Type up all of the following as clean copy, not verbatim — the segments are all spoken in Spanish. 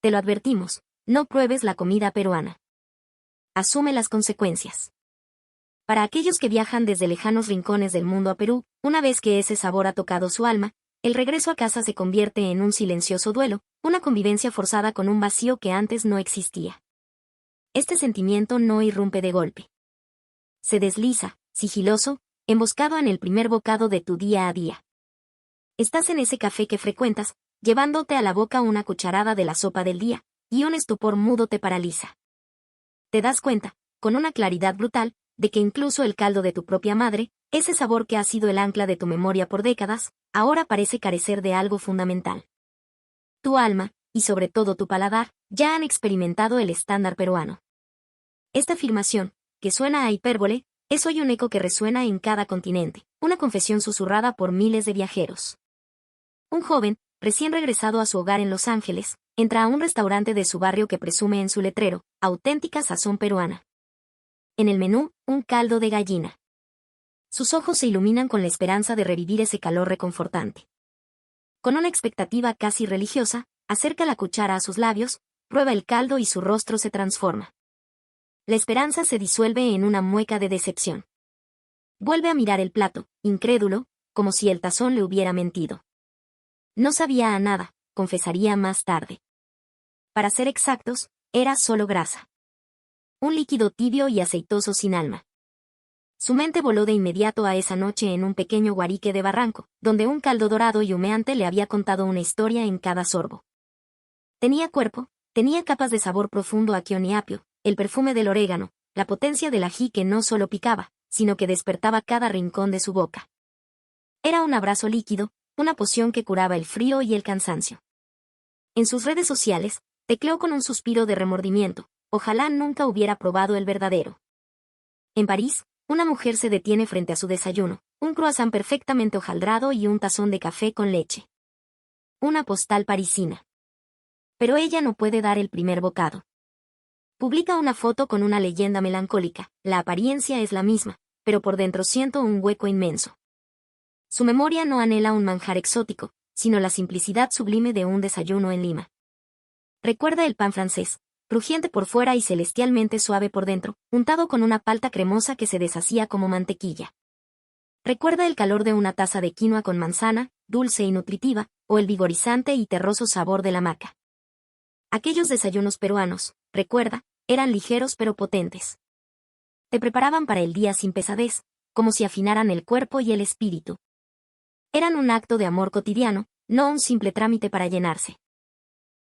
Te lo advertimos, no pruebes la comida peruana. Asume las consecuencias. Para aquellos que viajan desde lejanos rincones del mundo a Perú, una vez que ese sabor ha tocado su alma, el regreso a casa se convierte en un silencioso duelo, una convivencia forzada con un vacío que antes no existía. Este sentimiento no irrumpe de golpe. Se desliza, sigiloso, emboscado en el primer bocado de tu día a día. Estás en ese café que frecuentas, llevándote a la boca una cucharada de la sopa del día, y un estupor mudo te paraliza. Te das cuenta, con una claridad brutal, de que incluso el caldo de tu propia madre, ese sabor que ha sido el ancla de tu memoria por décadas, ahora parece carecer de algo fundamental. Tu alma, y sobre todo tu paladar, ya han experimentado el estándar peruano. Esta afirmación, que suena a hipérbole, es hoy un eco que resuena en cada continente, una confesión susurrada por miles de viajeros. Un joven, recién regresado a su hogar en Los Ángeles, entra a un restaurante de su barrio que presume en su letrero, auténtica sazón peruana. En el menú, un caldo de gallina. Sus ojos se iluminan con la esperanza de revivir ese calor reconfortante. Con una expectativa casi religiosa, acerca la cuchara a sus labios, prueba el caldo y su rostro se transforma. La esperanza se disuelve en una mueca de decepción. Vuelve a mirar el plato, incrédulo, como si el tazón le hubiera mentido. No sabía a nada, confesaría más tarde. Para ser exactos, era solo grasa. Un líquido tibio y aceitoso sin alma. Su mente voló de inmediato a esa noche en un pequeño guarique de barranco, donde un caldo dorado y humeante le había contado una historia en cada sorbo. Tenía cuerpo, tenía capas de sabor profundo a kion y apio, el perfume del orégano, la potencia del ají que no solo picaba, sino que despertaba cada rincón de su boca. Era un abrazo líquido, una poción que curaba el frío y el cansancio. En sus redes sociales, tecleó con un suspiro de remordimiento, ojalá nunca hubiera probado el verdadero. En París, una mujer se detiene frente a su desayuno, un croissant perfectamente hojaldrado y un tazón de café con leche. Una postal parisina. Pero ella no puede dar el primer bocado. Publica una foto con una leyenda melancólica, la apariencia es la misma, pero por dentro siento un hueco inmenso. Su memoria no anhela un manjar exótico, sino la simplicidad sublime de un desayuno en Lima. Recuerda el pan francés, crujiente por fuera y celestialmente suave por dentro, untado con una palta cremosa que se deshacía como mantequilla. Recuerda el calor de una taza de quinoa con manzana, dulce y nutritiva, o el vigorizante y terroso sabor de la maca. Aquellos desayunos peruanos, recuerda, eran ligeros pero potentes. Te preparaban para el día sin pesadez, como si afinaran el cuerpo y el espíritu. Eran un acto de amor cotidiano, no un simple trámite para llenarse.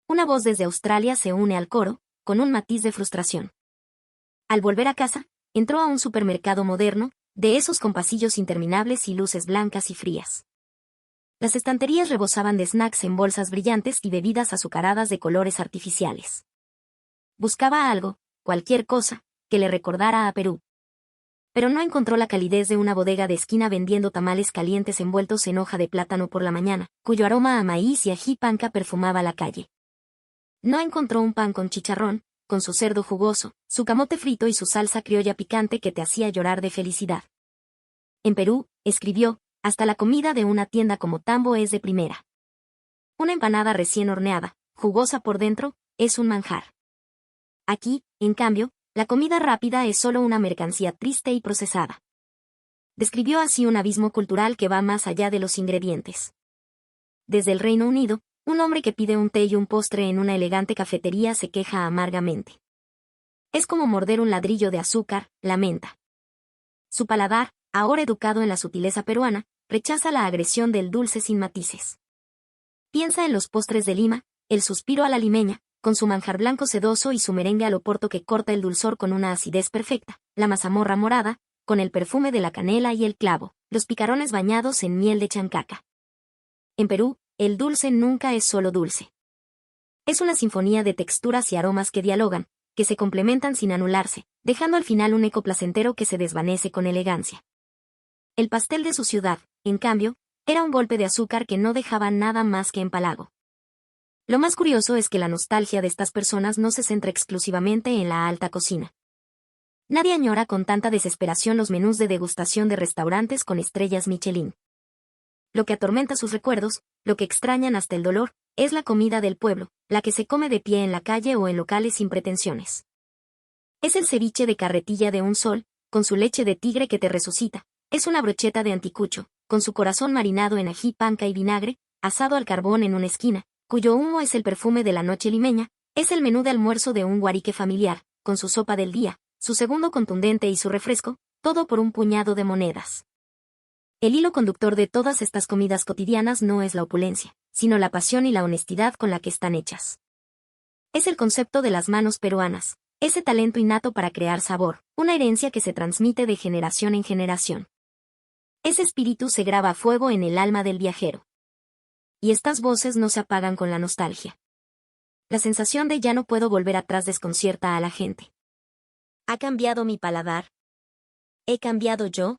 Una voz desde Australia se une al coro, con un matiz de frustración. Al volver a casa, entró a un supermercado moderno, de esos con pasillos interminables y luces blancas y frías. Las estanterías rebosaban de snacks en bolsas brillantes y bebidas azucaradas de colores artificiales. Buscaba algo, cualquier cosa, que le recordara a Perú. Pero no encontró la calidez de una bodega de esquina vendiendo tamales calientes envueltos en hoja de plátano por la mañana, cuyo aroma a maíz y ají panca perfumaba la calle. No encontró un pan con chicharrón, con su cerdo jugoso, su camote frito y su salsa criolla picante que te hacía llorar de felicidad. En Perú, escribió, hasta la comida de una tienda como Tambo es de primera. Una empanada recién horneada, jugosa por dentro, es un manjar. Aquí, en cambio, la comida rápida es solo una mercancía triste y procesada. Describió así un abismo cultural que va más allá de los ingredientes. Desde el Reino Unido, un hombre que pide un té y un postre en una elegante cafetería se queja amargamente. Es como morder un ladrillo de azúcar, lamenta. Su paladar, ahora educado en la sutileza peruana, rechaza la agresión del dulce sin matices. Piensa en los postres de Lima, el suspiro a la limeña, con su manjar blanco sedoso y su merengue al oporto que corta el dulzor con una acidez perfecta, la mazamorra morada, con el perfume de la canela y el clavo, los picarones bañados en miel de chancaca. En Perú, el dulce nunca es solo dulce. Es una sinfonía de texturas y aromas que dialogan, que se complementan sin anularse, dejando al final un eco placentero que se desvanece con elegancia. El pastel de su ciudad, en cambio, era un golpe de azúcar que no dejaba nada más que empalago. Lo más curioso es que la nostalgia de estas personas no se centra exclusivamente en la alta cocina. Nadie añora con tanta desesperación los menús de degustación de restaurantes con estrellas Michelin. Lo que atormenta sus recuerdos, lo que extrañan hasta el dolor, es la comida del pueblo, la que se come de pie en la calle o en locales sin pretensiones. Es el ceviche de carretilla de un sol, con su leche de tigre que te resucita. Es una brocheta de anticucho, con su corazón marinado en ají, panca y vinagre, asado al carbón en una esquina, cuyo humo es el perfume de la noche limeña. Es el menú de almuerzo de un guarique familiar, con su sopa del día, su segundo contundente y su refresco, todo por un puñado de monedas. El hilo conductor de todas estas comidas cotidianas no es la opulencia, sino la pasión y la honestidad con la que están hechas. Es el concepto de las manos peruanas, ese talento innato para crear sabor, una herencia que se transmite de generación en generación. Ese espíritu se graba a fuego en el alma del viajero. Y estas voces no se apagan con la nostalgia. La sensación de ya no puedo volver atrás desconcierta a la gente. ¿Ha cambiado mi paladar? ¿He cambiado yo?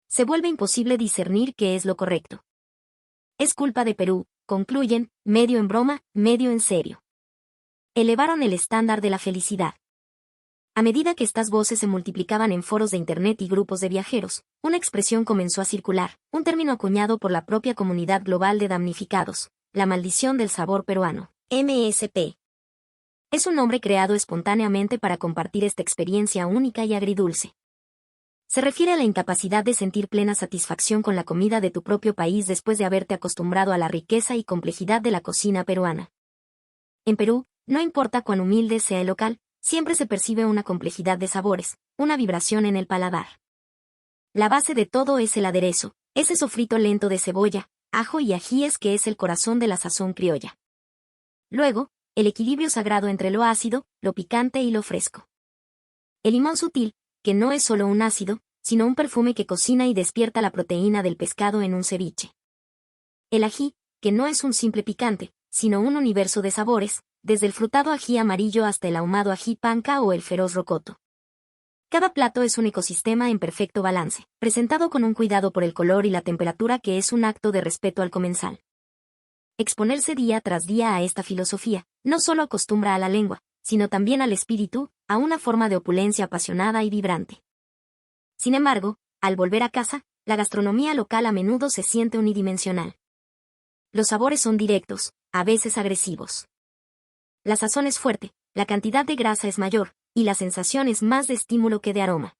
Se vuelve imposible discernir qué es lo correcto. Es culpa de Perú, concluyen, medio en broma, medio en serio. Elevaron el estándar de la felicidad. A medida que estas voces se multiplicaban en foros de internet y grupos de viajeros, una expresión comenzó a circular, un término acuñado por la propia comunidad global de damnificados, la maldición del sabor peruano, MSP. Es un nombre creado espontáneamente para compartir esta experiencia única y agridulce. Se refiere a la incapacidad de sentir plena satisfacción con la comida de tu propio país después de haberte acostumbrado a la riqueza y complejidad de la cocina peruana. En Perú, no importa cuán humilde sea el local, siempre se percibe una complejidad de sabores, una vibración en el paladar. La base de todo es el aderezo, ese sofrito lento de cebolla, ajo y ajíes que es el corazón de la sazón criolla. Luego, el equilibrio sagrado entre lo ácido, lo picante y lo fresco. El limón sutil, que no es solo un ácido, sino un perfume que cocina y despierta la proteína del pescado en un ceviche. El ají, que no es un simple picante, sino un universo de sabores, desde el frutado ají amarillo hasta el ahumado ají panca o el feroz rocoto. Cada plato es un ecosistema en perfecto balance, presentado con un cuidado por el color y la temperatura que es un acto de respeto al comensal. Exponerse día tras día a esta filosofía, no solo acostumbra a la lengua, sino también al espíritu, a una forma de opulencia apasionada y vibrante. Sin embargo, al volver a casa, la gastronomía local a menudo se siente unidimensional. Los sabores son directos, a veces agresivos. La sazón es fuerte, la cantidad de grasa es mayor, y la sensación es más de estímulo que de aroma.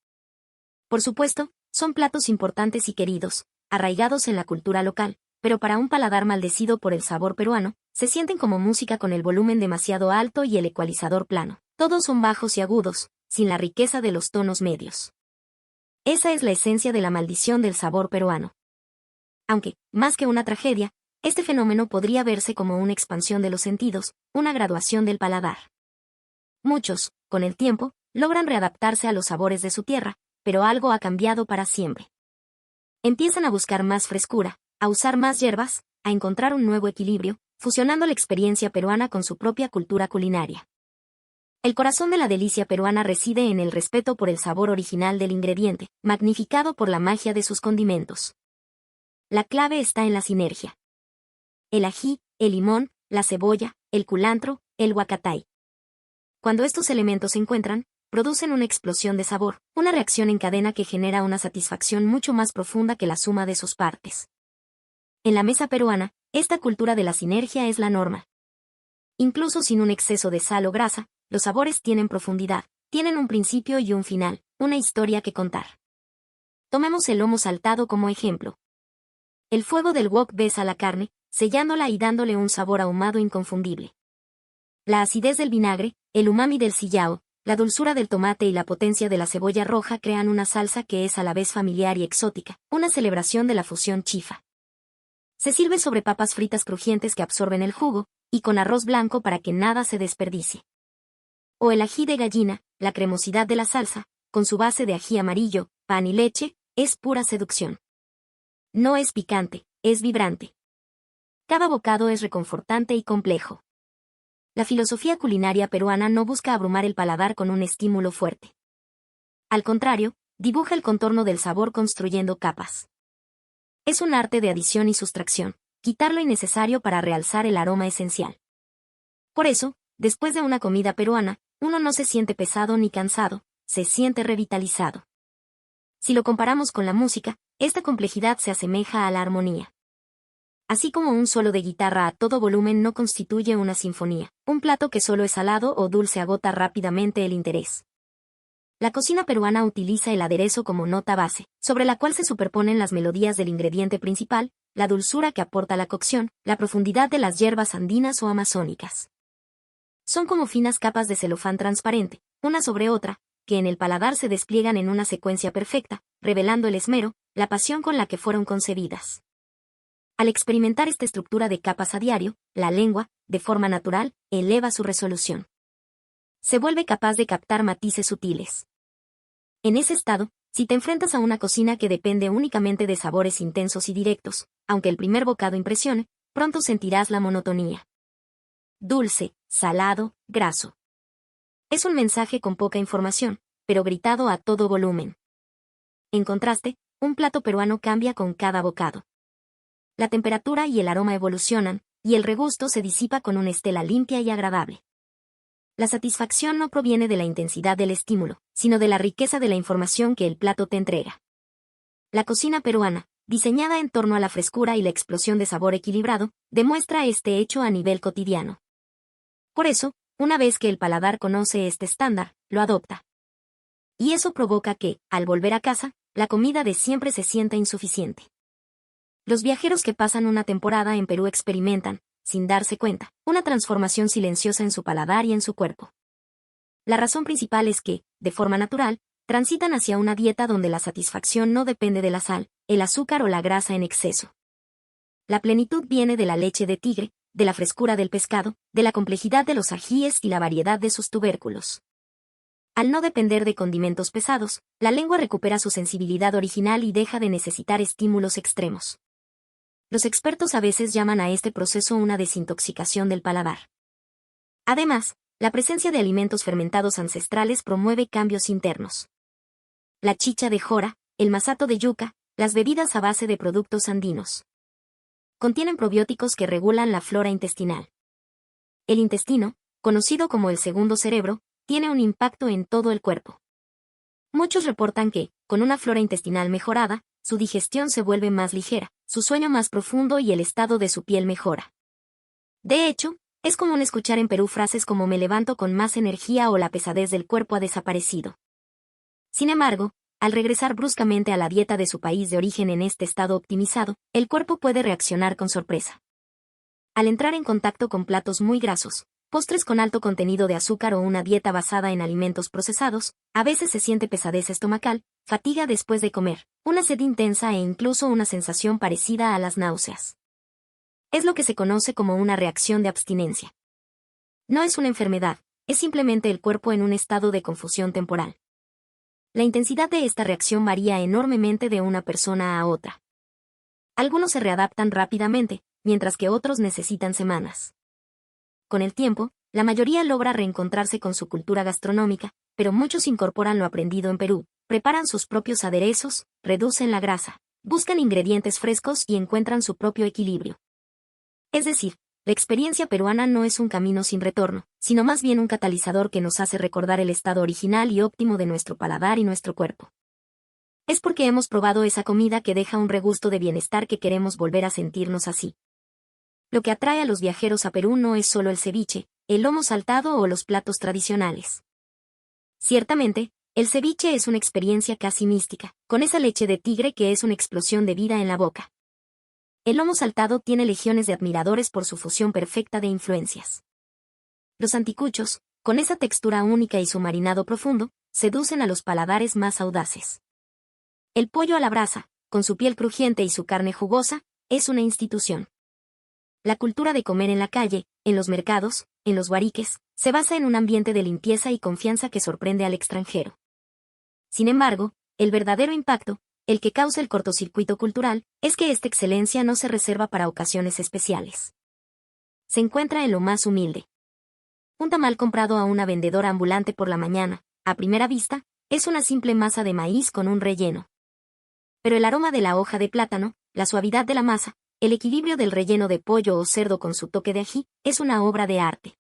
Por supuesto, son platos importantes y queridos, arraigados en la cultura local, pero para un paladar maldecido por el sabor peruano, se sienten como música con el volumen demasiado alto y el ecualizador plano. Todos son bajos y agudos, sin la riqueza de los tonos medios. Esa es la esencia de la maldición del sabor peruano. Aunque, más que una tragedia, este fenómeno podría verse como una expansión de los sentidos, una graduación del paladar. Muchos, con el tiempo, logran readaptarse a los sabores de su tierra, pero algo ha cambiado para siempre. Empiezan a buscar más frescura, a usar más hierbas, a encontrar un nuevo equilibrio, fusionando la experiencia peruana con su propia cultura culinaria. El corazón de la delicia peruana reside en el respeto por el sabor original del ingrediente, magnificado por la magia de sus condimentos. La clave está en la sinergia. El ají, el limón, la cebolla, el culantro, el huacatay. Cuando estos elementos se encuentran, producen una explosión de sabor, una reacción en cadena que genera una satisfacción mucho más profunda que la suma de sus partes. En la mesa peruana, esta cultura de la sinergia es la norma. Incluso sin un exceso de sal o grasa, los sabores tienen profundidad, tienen un principio y un final, una historia que contar. Tomemos el lomo saltado como ejemplo. El fuego del wok besa la carne, sellándola y dándole un sabor ahumado inconfundible. La acidez del vinagre, el umami del sillao, la dulzura del tomate y la potencia de la cebolla roja crean una salsa que es a la vez familiar y exótica, una celebración de la fusión chifa. Se sirve sobre papas fritas crujientes que absorben el jugo, y con arroz blanco para que nada se desperdicie. O el ají de gallina, la cremosidad de la salsa, con su base de ají amarillo, pan y leche, es pura seducción. No es picante, es vibrante. Cada bocado es reconfortante y complejo. La filosofía culinaria peruana no busca abrumar el paladar con un estímulo fuerte. Al contrario, dibuja el contorno del sabor construyendo capas. Es un arte de adición y sustracción, quitar lo innecesario para realzar el aroma esencial. Por eso, después de una comida peruana, uno no se siente pesado ni cansado, se siente revitalizado. Si lo comparamos con la música, esta complejidad se asemeja a la armonía. Así como un solo de guitarra a todo volumen no constituye una sinfonía, un plato que solo es salado o dulce agota rápidamente el interés. La cocina peruana utiliza el aderezo como nota base, sobre la cual se superponen las melodías del ingrediente principal, la dulzura que aporta la cocción, la profundidad de las hierbas andinas o amazónicas. Son como finas capas de celofán transparente, una sobre otra, que en el paladar se despliegan en una secuencia perfecta, revelando el esmero, la pasión con la que fueron concebidas. Al experimentar esta estructura de capas a diario, la lengua, de forma natural, eleva su resolución. Se vuelve capaz de captar matices sutiles. En ese estado, si te enfrentas a una cocina que depende únicamente de sabores intensos y directos, aunque el primer bocado impresione, pronto sentirás la monotonía. Dulce, salado, graso. Es un mensaje con poca información, pero gritado a todo volumen. En contraste, un plato peruano cambia con cada bocado. La temperatura y el aroma evolucionan, y el regusto se disipa con una estela limpia y agradable. La satisfacción no proviene de la intensidad del estímulo, sino de la riqueza de la información que el plato te entrega. La cocina peruana, diseñada en torno a la frescura y la explosión de sabor equilibrado, demuestra este hecho a nivel cotidiano. Por eso, una vez que el paladar conoce este estándar, lo adopta. Y eso provoca que, al volver a casa, la comida de siempre se sienta insuficiente. Los viajeros que pasan una temporada en Perú experimentan, sin darse cuenta, una transformación silenciosa en su paladar y en su cuerpo. La razón principal es que, de forma natural, transitan hacia una dieta donde la satisfacción no depende de la sal, el azúcar o la grasa en exceso. La plenitud viene de la leche de tigre, de la frescura del pescado, de la complejidad de los ajíes y la variedad de sus tubérculos. Al no depender de condimentos pesados, la lengua recupera su sensibilidad original y deja de necesitar estímulos extremos. Los expertos a veces llaman a este proceso una desintoxicación del paladar. Además, la presencia de alimentos fermentados ancestrales promueve cambios internos. La chicha de jora, el masato de yuca, las bebidas a base de productos andinos. Contienen probióticos que regulan la flora intestinal. El intestino, conocido como el segundo cerebro, tiene un impacto en todo el cuerpo. Muchos reportan que, con una flora intestinal mejorada, su digestión se vuelve más ligera, su sueño más profundo y el estado de su piel mejora. De hecho, es común escuchar en Perú frases como me levanto con más energía o la pesadez del cuerpo ha desaparecido. Sin embargo, al regresar bruscamente a la dieta de su país de origen en este estado optimizado, el cuerpo puede reaccionar con sorpresa. Al entrar en contacto con platos muy grasos, postres con alto contenido de azúcar o una dieta basada en alimentos procesados, a veces se siente pesadez estomacal, fatiga después de comer, una sed intensa e incluso una sensación parecida a las náuseas. Es lo que se conoce como una reacción de abstinencia. No es una enfermedad, es simplemente el cuerpo en un estado de confusión temporal. La intensidad de esta reacción varía enormemente de una persona a otra. Algunos se readaptan rápidamente, mientras que otros necesitan semanas. Con el tiempo, la mayoría logra reencontrarse con su cultura gastronómica, pero muchos incorporan lo aprendido en Perú, preparan sus propios aderezos, reducen la grasa, buscan ingredientes frescos y encuentran su propio equilibrio. Es decir, la experiencia peruana no es un camino sin retorno, sino más bien un catalizador que nos hace recordar el estado original y óptimo de nuestro paladar y nuestro cuerpo. Es porque hemos probado esa comida que deja un regusto de bienestar que queremos volver a sentirnos así. Lo que atrae a los viajeros a Perú no es solo el ceviche, el lomo saltado o los platos tradicionales. Ciertamente, el ceviche es una experiencia casi mística, con esa leche de tigre que es una explosión de vida en la boca. El lomo saltado tiene legiones de admiradores por su fusión perfecta de influencias. Los anticuchos, con esa textura única y su marinado profundo, seducen a los paladares más audaces. El pollo a la brasa, con su piel crujiente y su carne jugosa, es una institución. La cultura de comer en la calle, en los mercados, en los guariques, se basa en un ambiente de limpieza y confianza que sorprende al extranjero. Sin embargo, el verdadero impacto, el que causa el cortocircuito cultural, es que esta excelencia no se reserva para ocasiones especiales. Se encuentra en lo más humilde. Un tamal comprado a una vendedora ambulante por la mañana, a primera vista, es una simple masa de maíz con un relleno. Pero el aroma de la hoja de plátano, la suavidad de la masa, el equilibrio del relleno de pollo o cerdo con su toque de ají, es una obra de arte.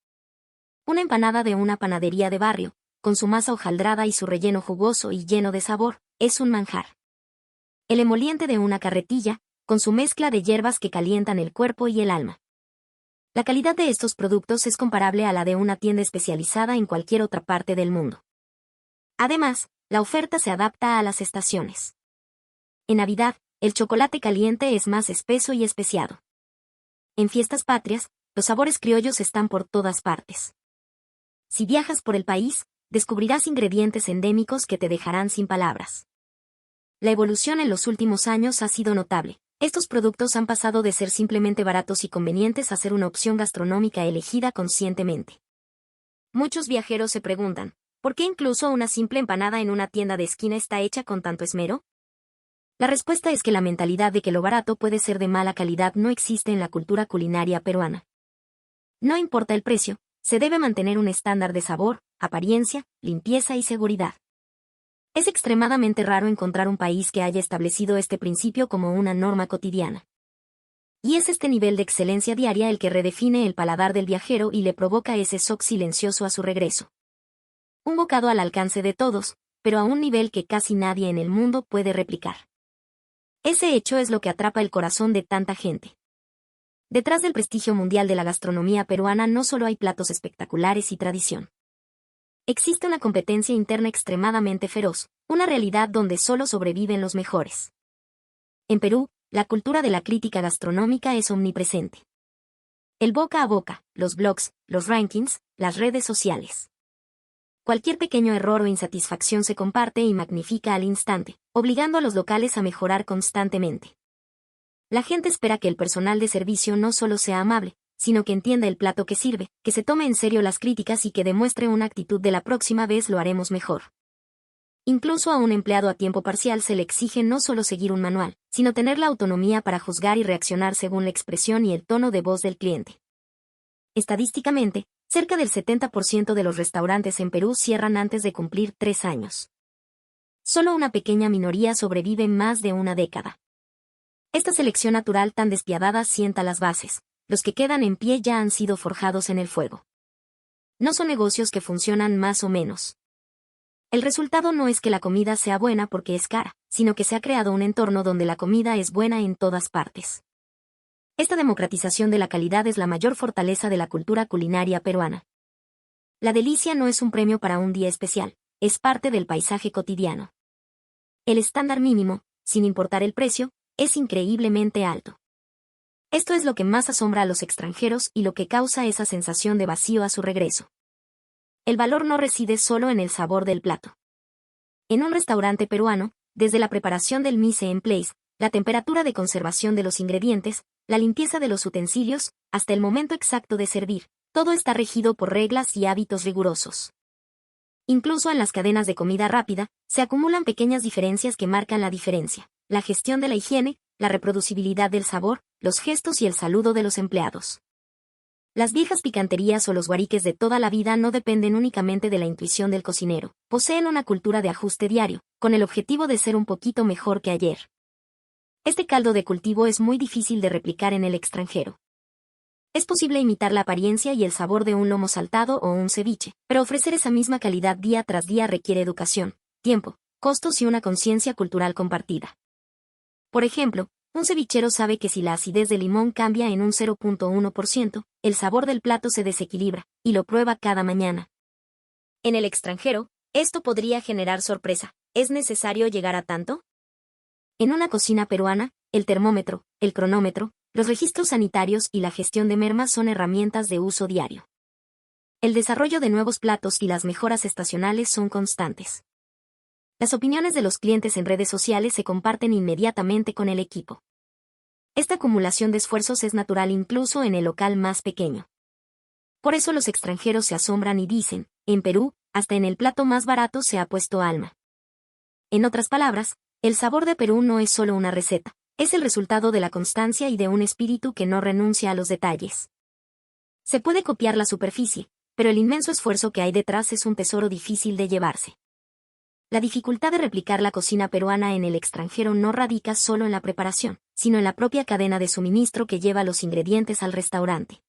Una empanada de una panadería de barrio, con su masa hojaldrada y su relleno jugoso y lleno de sabor, es un manjar. El emoliente de una carretilla, con su mezcla de hierbas que calientan el cuerpo y el alma. La calidad de estos productos es comparable a la de una tienda especializada en cualquier otra parte del mundo. Además, la oferta se adapta a las estaciones. En Navidad, el chocolate caliente es más espeso y especiado. En fiestas patrias, los sabores criollos están por todas partes. Si viajas por el país, descubrirás ingredientes endémicos que te dejarán sin palabras. La evolución en los últimos años ha sido notable. Estos productos han pasado de ser simplemente baratos y convenientes a ser una opción gastronómica elegida conscientemente. Muchos viajeros se preguntan, ¿por qué incluso una simple empanada en una tienda de esquina está hecha con tanto esmero? La respuesta es que la mentalidad de que lo barato puede ser de mala calidad no existe en la cultura culinaria peruana. No importa el precio, se debe mantener un estándar de sabor, apariencia, limpieza y seguridad. Es extremadamente raro encontrar un país que haya establecido este principio como una norma cotidiana. Y es este nivel de excelencia diaria el que redefine el paladar del viajero y le provoca ese shock silencioso a su regreso. Un bocado al alcance de todos, pero a un nivel que casi nadie en el mundo puede replicar. Ese hecho es lo que atrapa el corazón de tanta gente. Detrás del prestigio mundial de la gastronomía peruana no solo hay platos espectaculares y tradición. Existe una competencia interna extremadamente feroz, una realidad donde solo sobreviven los mejores. En Perú, la cultura de la crítica gastronómica es omnipresente. El boca a boca, los blogs, los rankings, las redes sociales. Cualquier pequeño error o insatisfacción se comparte y magnifica al instante, obligando a los locales a mejorar constantemente. La gente espera que el personal de servicio no solo sea amable, sino que entienda el plato que sirve, que se tome en serio las críticas y que demuestre una actitud de la próxima vez lo haremos mejor. Incluso a un empleado a tiempo parcial se le exige no solo seguir un manual, sino tener la autonomía para juzgar y reaccionar según la expresión y el tono de voz del cliente. Estadísticamente, cerca del 70% de los restaurantes en Perú cierran antes de cumplir 3 años. Solo una pequeña minoría sobrevive más de una década. Esta selección natural tan despiadada sienta las bases. Los que quedan en pie ya han sido forjados en el fuego. No son negocios que funcionan más o menos. El resultado no es que la comida sea buena porque es cara, sino que se ha creado un entorno donde la comida es buena en todas partes. Esta democratización de la calidad es la mayor fortaleza de la cultura culinaria peruana. La delicia no es un premio para un día especial, es parte del paisaje cotidiano. El estándar mínimo, sin importar el precio, es increíblemente alto. Esto es lo que más asombra a los extranjeros y lo que causa esa sensación de vacío a su regreso. El valor no reside solo en el sabor del plato. En un restaurante peruano, desde la preparación del mise en place, la temperatura de conservación de los ingredientes, la limpieza de los utensilios, hasta el momento exacto de servir, todo está regido por reglas y hábitos rigurosos. Incluso en las cadenas de comida rápida, se acumulan pequeñas diferencias que marcan la diferencia: la gestión de la higiene, la reproducibilidad del sabor, los gestos y el saludo de los empleados. Las viejas picanterías o los guariques de toda la vida no dependen únicamente de la intuición del cocinero, poseen una cultura de ajuste diario, con el objetivo de ser un poquito mejor que ayer. Este caldo de cultivo es muy difícil de replicar en el extranjero. Es posible imitar la apariencia y el sabor de un lomo saltado o un ceviche, pero ofrecer esa misma calidad día tras día requiere educación, tiempo, costos y una conciencia cultural compartida. Por ejemplo, un cevichero sabe que si la acidez del limón cambia en un 0.1%, el sabor del plato se desequilibra, y lo prueba cada mañana. En el extranjero, esto podría generar sorpresa. ¿Es necesario llegar a tanto? En una cocina peruana, el termómetro, el cronómetro, los registros sanitarios y la gestión de mermas son herramientas de uso diario. El desarrollo de nuevos platos y las mejoras estacionales son constantes. Las opiniones de los clientes en redes sociales se comparten inmediatamente con el equipo. Esta acumulación de esfuerzos es natural incluso en el local más pequeño. Por eso los extranjeros se asombran y dicen, en Perú, hasta en el plato más barato se ha puesto alma. En otras palabras, el sabor de Perú no es solo una receta, es el resultado de la constancia y de un espíritu que no renuncia a los detalles. Se puede copiar la superficie, pero el inmenso esfuerzo que hay detrás es un tesoro difícil de llevarse. La dificultad de replicar la cocina peruana en el extranjero no radica solo en la preparación, sino en la propia cadena de suministro que lleva los ingredientes al restaurante.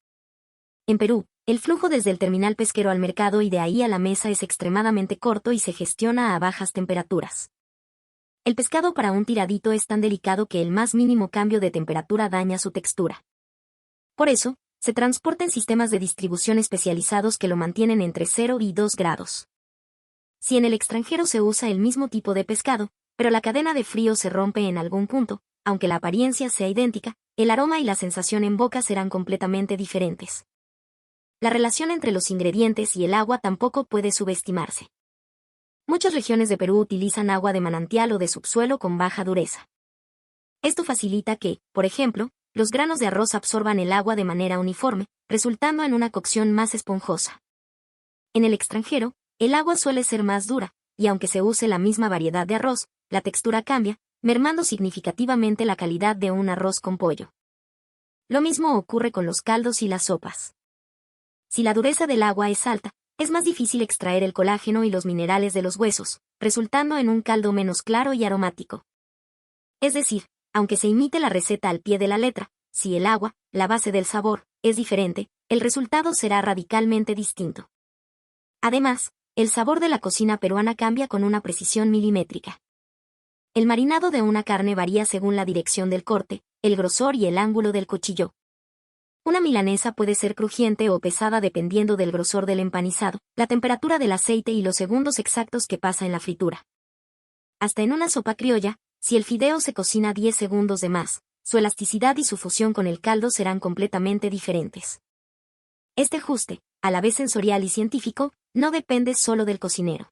En Perú, el flujo desde el terminal pesquero al mercado y de ahí a la mesa es extremadamente corto y se gestiona a bajas temperaturas. El pescado para un tiradito es tan delicado que el más mínimo cambio de temperatura daña su textura. Por eso, se transporta en sistemas de distribución especializados que lo mantienen entre 0 y 2 grados. Si en el extranjero se usa el mismo tipo de pescado, pero la cadena de frío se rompe en algún punto, aunque la apariencia sea idéntica, el aroma y la sensación en boca serán completamente diferentes. La relación entre los ingredientes y el agua tampoco puede subestimarse. Muchas regiones de Perú utilizan agua de manantial o de subsuelo con baja dureza. Esto facilita que, por ejemplo, los granos de arroz absorban el agua de manera uniforme, resultando en una cocción más esponjosa. En el extranjero, el agua suele ser más dura, y aunque se use la misma variedad de arroz, la textura cambia, mermando significativamente la calidad de un arroz con pollo. Lo mismo ocurre con los caldos y las sopas. Si la dureza del agua es alta, es más difícil extraer el colágeno y los minerales de los huesos, resultando en un caldo menos claro y aromático. Es decir, aunque se imite la receta al pie de la letra, si el agua, la base del sabor, es diferente, el resultado será radicalmente distinto. Además, el sabor de la cocina peruana cambia con una precisión milimétrica. El marinado de una carne varía según la dirección del corte, el grosor y el ángulo del cuchillo. Una milanesa puede ser crujiente o pesada dependiendo del grosor del empanizado, la temperatura del aceite y los segundos exactos que pasa en la fritura. Hasta en una sopa criolla, si el fideo se cocina 10 segundos de más, su elasticidad y su fusión con el caldo serán completamente diferentes. Este ajuste, a la vez sensorial y científico, no depende solo del cocinero.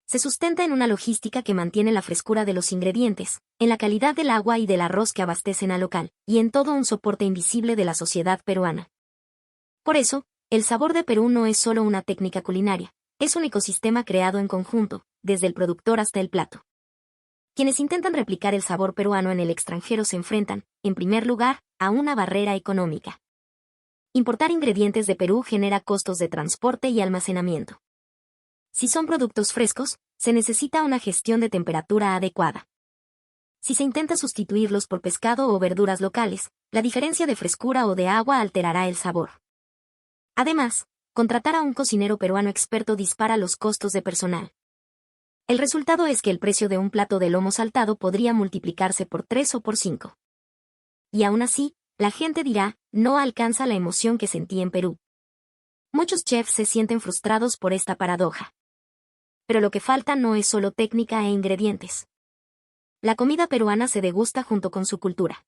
Se sustenta en una logística que mantiene la frescura de los ingredientes, en la calidad del agua y del arroz que abastecen al local, y en todo un soporte invisible de la sociedad peruana. Por eso, el sabor de Perú no es solo una técnica culinaria, es un ecosistema creado en conjunto, desde el productor hasta el plato. Quienes intentan replicar el sabor peruano en el extranjero se enfrentan, en primer lugar, a una barrera económica. Importar ingredientes de Perú genera costos de transporte y almacenamiento. Si son productos frescos, se necesita una gestión de temperatura adecuada. Si se intenta sustituirlos por pescado o verduras locales, la diferencia de frescura o de agua alterará el sabor. Además, contratar a un cocinero peruano experto dispara los costos de personal. El resultado es que el precio de un plato de lomo saltado podría multiplicarse por 3 o por 5. Y aún así, la gente dirá, no alcanza la emoción que sentí en Perú. Muchos chefs se sienten frustrados por esta paradoja. Pero lo que falta no es solo técnica e ingredientes. La comida peruana se degusta junto con su cultura.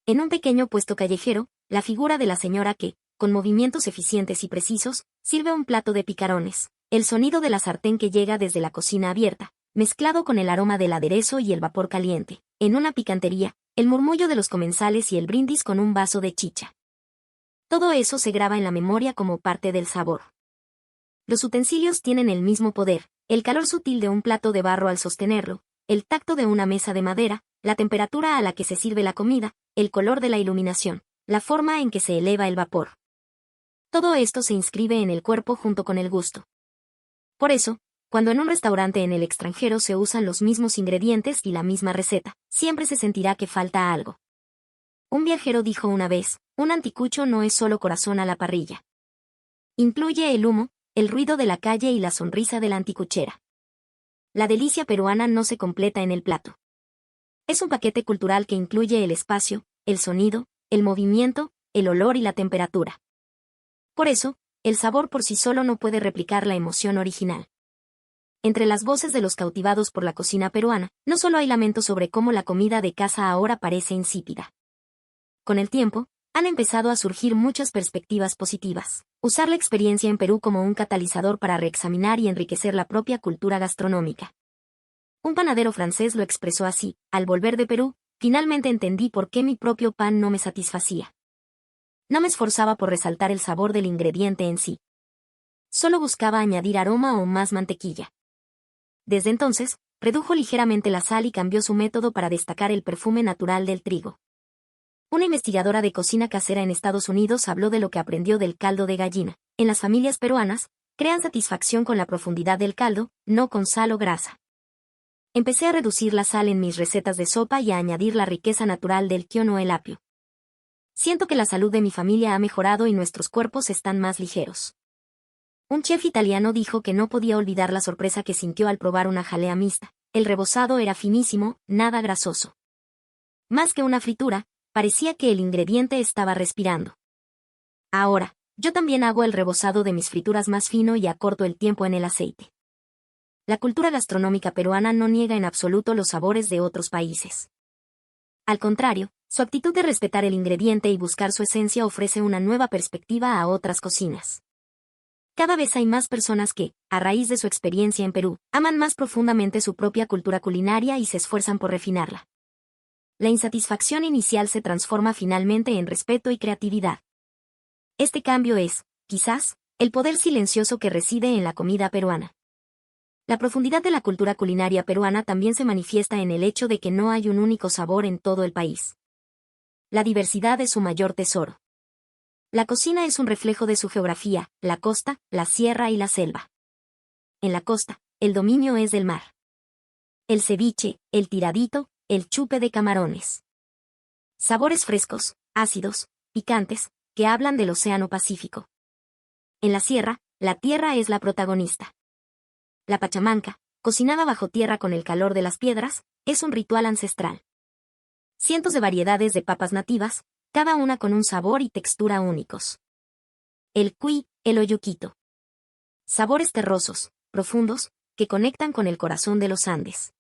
En un pequeño puesto callejero, la figura de la señora que, con movimientos eficientes y precisos, sirve un plato de picarones, el sonido de la sartén que llega desde la cocina abierta, mezclado con el aroma del aderezo y el vapor caliente, en una picantería, el murmullo de los comensales y el brindis con un vaso de chicha. Todo eso se graba en la memoria como parte del sabor. Los utensilios tienen el mismo poder, el calor sutil de un plato de barro al sostenerlo, el tacto de una mesa de madera, la temperatura a la que se sirve la comida, el color de la iluminación, la forma en que se eleva el vapor. Todo esto se inscribe en el cuerpo junto con el gusto. Por eso, cuando en un restaurante en el extranjero se usan los mismos ingredientes y la misma receta, siempre se sentirá que falta algo. Un viajero dijo una vez, un anticucho no es solo corazón a la parrilla. Incluye el humo, el ruido de la calle y la sonrisa de la anticuchera. La delicia peruana no se completa en el plato. Es un paquete cultural que incluye el espacio, el sonido, el movimiento, el olor y la temperatura. Por eso, el sabor por sí solo no puede replicar la emoción original. Entre las voces de los cautivados por la cocina peruana, no solo hay lamentos sobre cómo la comida de casa ahora parece insípida. Con el tiempo, han empezado a surgir muchas perspectivas positivas. Usar la experiencia en Perú como un catalizador para reexaminar y enriquecer la propia cultura gastronómica. Un panadero francés lo expresó así: al volver de Perú, finalmente entendí por qué mi propio pan no me satisfacía. No me esforzaba por resaltar el sabor del ingrediente en sí. Solo buscaba añadir aroma o más mantequilla. Desde entonces, redujo ligeramente la sal y cambió su método para destacar el perfume natural del trigo. Una investigadora de cocina casera en Estados Unidos habló de lo que aprendió del caldo de gallina. En las familias peruanas, crean satisfacción con la profundidad del caldo, no con sal o grasa. Empecé a reducir la sal en mis recetas de sopa y a añadir la riqueza natural del kion o el apio. Siento que la salud de mi familia ha mejorado y nuestros cuerpos están más ligeros. Un chef italiano dijo que no podía olvidar la sorpresa que sintió al probar una jalea mixta, El rebozado era finísimo, nada grasoso. Más que una fritura, parecía que el ingrediente estaba respirando. Ahora, yo también hago el rebozado de mis frituras más fino y acorto el tiempo en el aceite. La cultura gastronómica peruana no niega en absoluto los sabores de otros países. Al contrario, su actitud de respetar el ingrediente y buscar su esencia ofrece una nueva perspectiva a otras cocinas. Cada vez hay más personas que, a raíz de su experiencia en Perú, aman más profundamente su propia cultura culinaria y se esfuerzan por refinarla. La insatisfacción inicial se transforma finalmente en respeto y creatividad. Este cambio es, quizás, el poder silencioso que reside en la comida peruana. La profundidad de la cultura culinaria peruana también se manifiesta en el hecho de que no hay un único sabor en todo el país. La diversidad es su mayor tesoro. La cocina es un reflejo de su geografía, la costa, la sierra y la selva. En la costa, el dominio es del mar. El ceviche, el tiradito, el chupe de camarones. Sabores frescos, ácidos, picantes, que hablan del Océano Pacífico. En la sierra, la tierra es la protagonista. La pachamanca, cocinada bajo tierra con el calor de las piedras, es un ritual ancestral. Cientos de variedades de papas nativas, cada una con un sabor y textura únicos. El cuy, el oyuquito. Sabores terrosos, profundos, que conectan con el corazón de los Andes.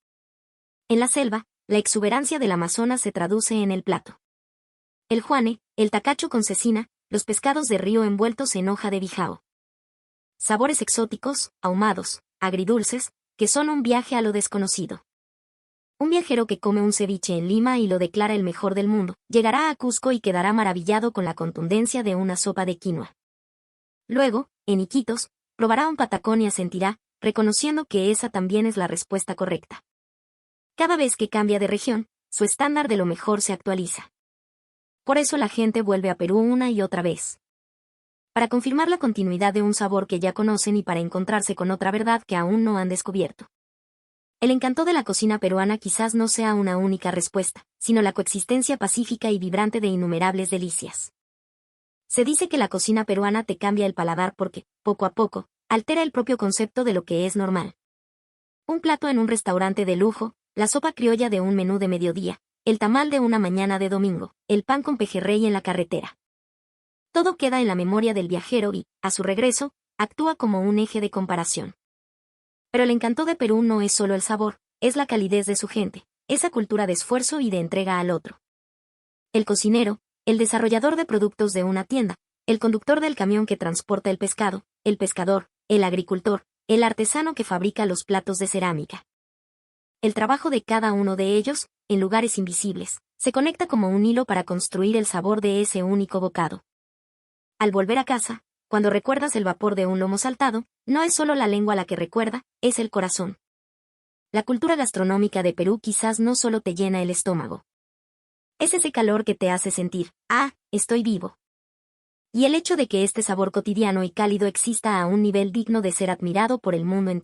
En la selva, la exuberancia del Amazonas se traduce en el plato. El juane, el tacacho con cecina, los pescados de río envueltos en hoja de bijao. Sabores exóticos, ahumados, agridulces, que son un viaje a lo desconocido. Un viajero que come un ceviche en Lima y lo declara el mejor del mundo, llegará a Cusco y quedará maravillado con la contundencia de una sopa de quinoa. Luego, en Iquitos, probará un patacón y asentirá, reconociendo que esa también es la respuesta correcta. Cada vez que cambia de región, su estándar de lo mejor se actualiza. Por eso la gente vuelve a Perú una y otra vez. Para confirmar la continuidad de un sabor que ya conocen y para encontrarse con otra verdad que aún no han descubierto. El encanto de la cocina peruana quizás no sea una única respuesta, sino la coexistencia pacífica y vibrante de innumerables delicias. Se dice que la cocina peruana te cambia el paladar porque, poco a poco, altera el propio concepto de lo que es normal. Un plato en un restaurante de lujo, la sopa criolla de un menú de mediodía, el tamal de una mañana de domingo, el pan con pejerrey en la carretera. Todo queda en la memoria del viajero y, a su regreso, actúa como un eje de comparación. Pero el encanto de Perú no es solo el sabor, es la calidez de su gente, esa cultura de esfuerzo y de entrega al otro. El cocinero, el desarrollador de productos de una tienda, el conductor del camión que transporta el pescado, el pescador, el agricultor, el artesano que fabrica los platos de cerámica. El trabajo de cada uno de ellos, en lugares invisibles, se conecta como un hilo para construir el sabor de ese único bocado. Al volver a casa, cuando recuerdas el vapor de un lomo saltado, no es solo la lengua la que recuerda, es el corazón. La cultura gastronómica de Perú quizás no solo te llena el estómago. Es ese calor que te hace sentir, estoy vivo. Y el hecho de que este sabor cotidiano y cálido exista a un nivel digno de ser admirado por el mundo entero.